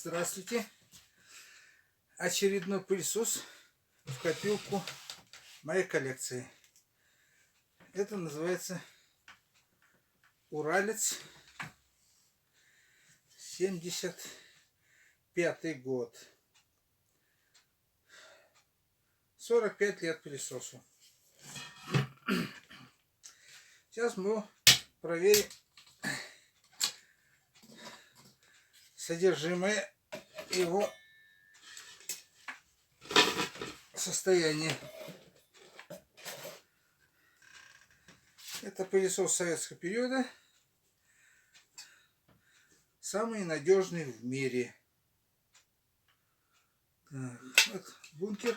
Здравствуйте! Очередной пылесос в копилку моей коллекции. Это называется Уралец, 75-й год. 45 лет пылесосу. Сейчас мы проверим содержимое его состояния. Это пылесос советского периода, самый надежный в мире. Так, вот бункер.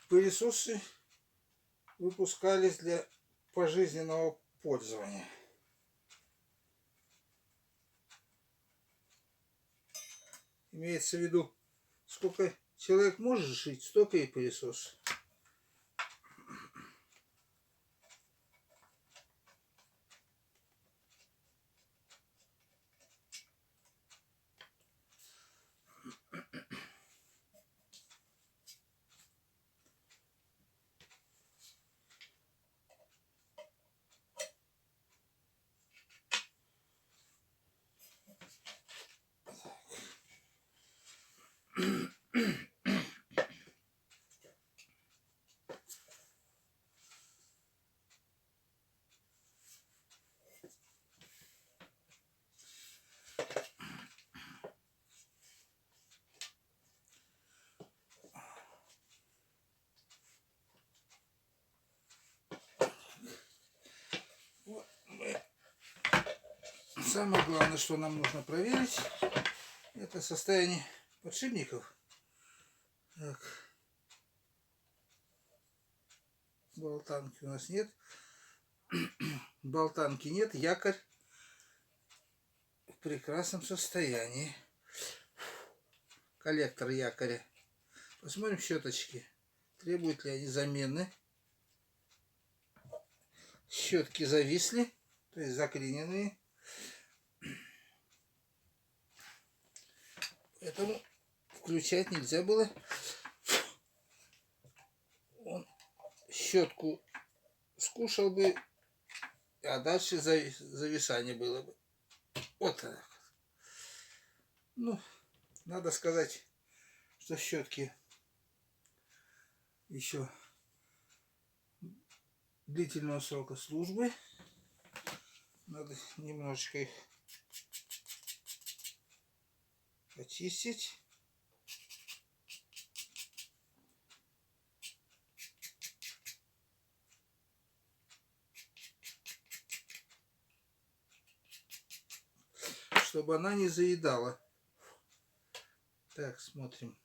Пылесосы выпускались для пожизненного пользования. Имеется в виду, сколько человек может жить, столько и пылесос. Самое главное, что нам нужно проверить, это состояние подшипников. Так. Болтанки у нас нет. Болтанки нет, якорь в прекрасном состоянии. Коллектор якоря. Посмотрим щеточки. Требуют ли они замены. Щетки зависли, то есть заклиненные. Поэтому включать нельзя было. Он щетку скушал бы, а дальше зависание было бы. Вот так. Ну, надо сказать, что щетки еще длительного срока службы. Надо немножечко их очистить. Чтобы она не заедала. Так, смотрим.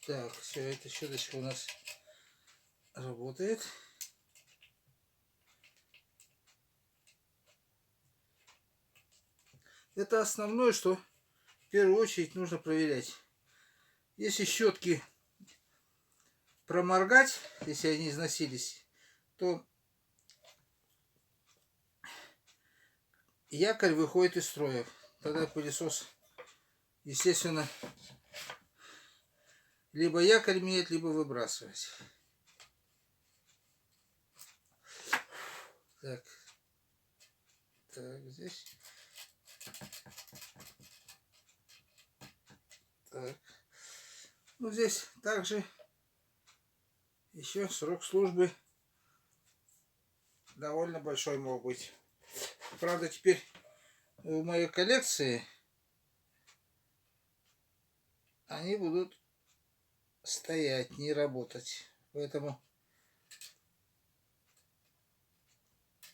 Так, все, эта щеточка у нас работает. Это основное, что в первую очередь нужно проверять. Если щетки проморгать, если они износились, то якорь выходит из строя. Тогда пылесос, естественно, либо якорь менять, либо выбрасывать. Так, здесь. Так. Ну, здесь также еще срок службы довольно большой мог быть. Правда, теперь в моей коллекции они будут стоять, не работать. Поэтому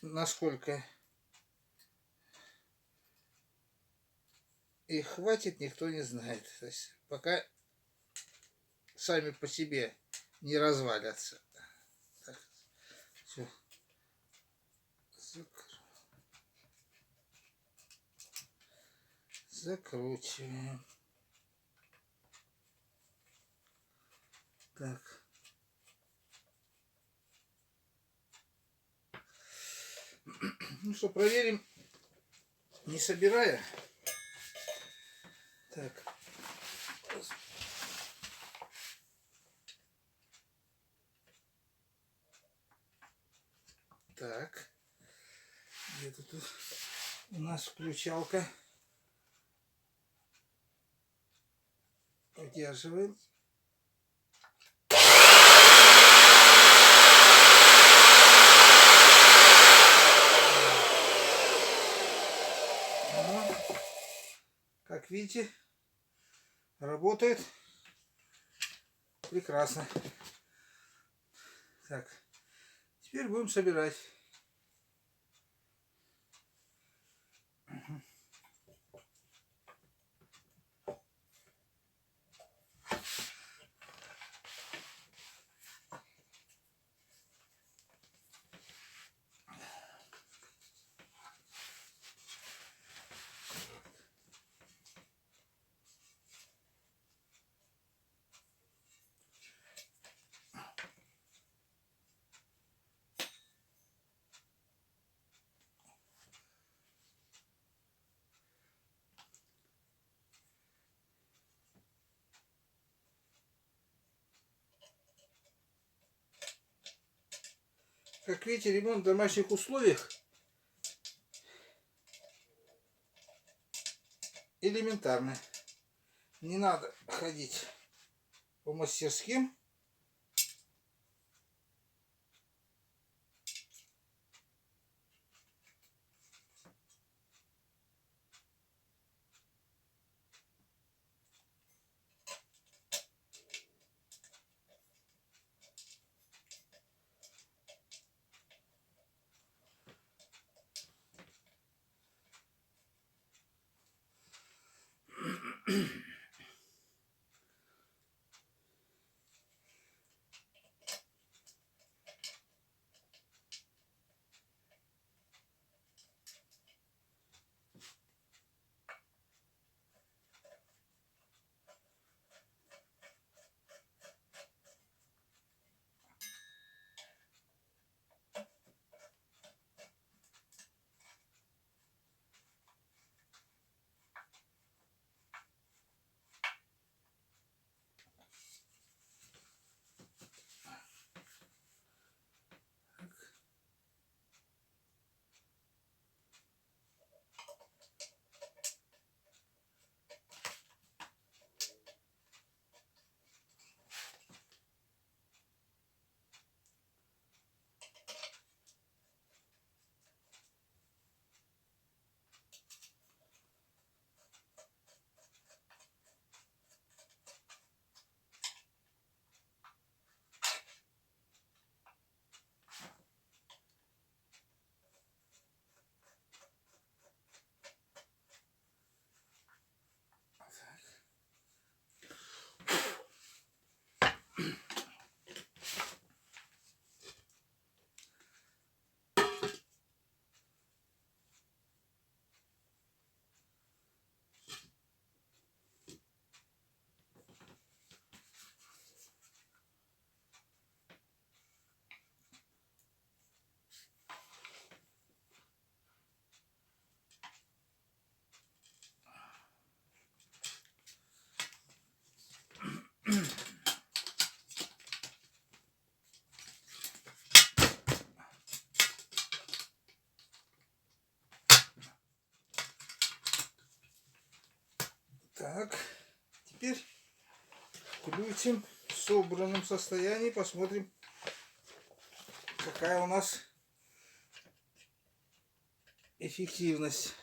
насколько их хватит, никто не знает. То есть пока сами по себе не развалятся. Так, все. Закручиваем. Так. Ну что, проверим, не собирая. Так. Так. Где-то тут у нас включалка. Удерживаем. Как видите, работает прекрасно. Так, теперь будем собирать. Как видите, ремонт в домашних условиях элементарный. Не надо ходить по мастерским. Так, теперь включим в собранном состоянии, посмотрим, какая у нас эффективность.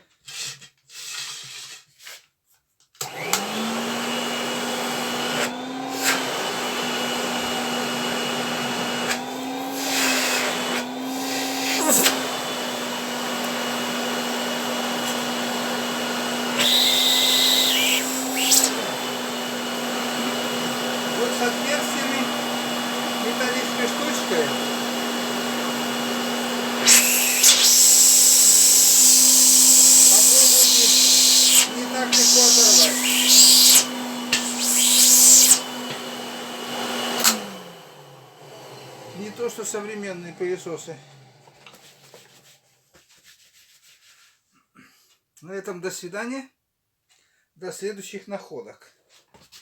Вот с отверстиями металлической штучкой попробуйте, не так легко оторвать. Не то что современные пылесосы. На этом до свидания. До следующих находок.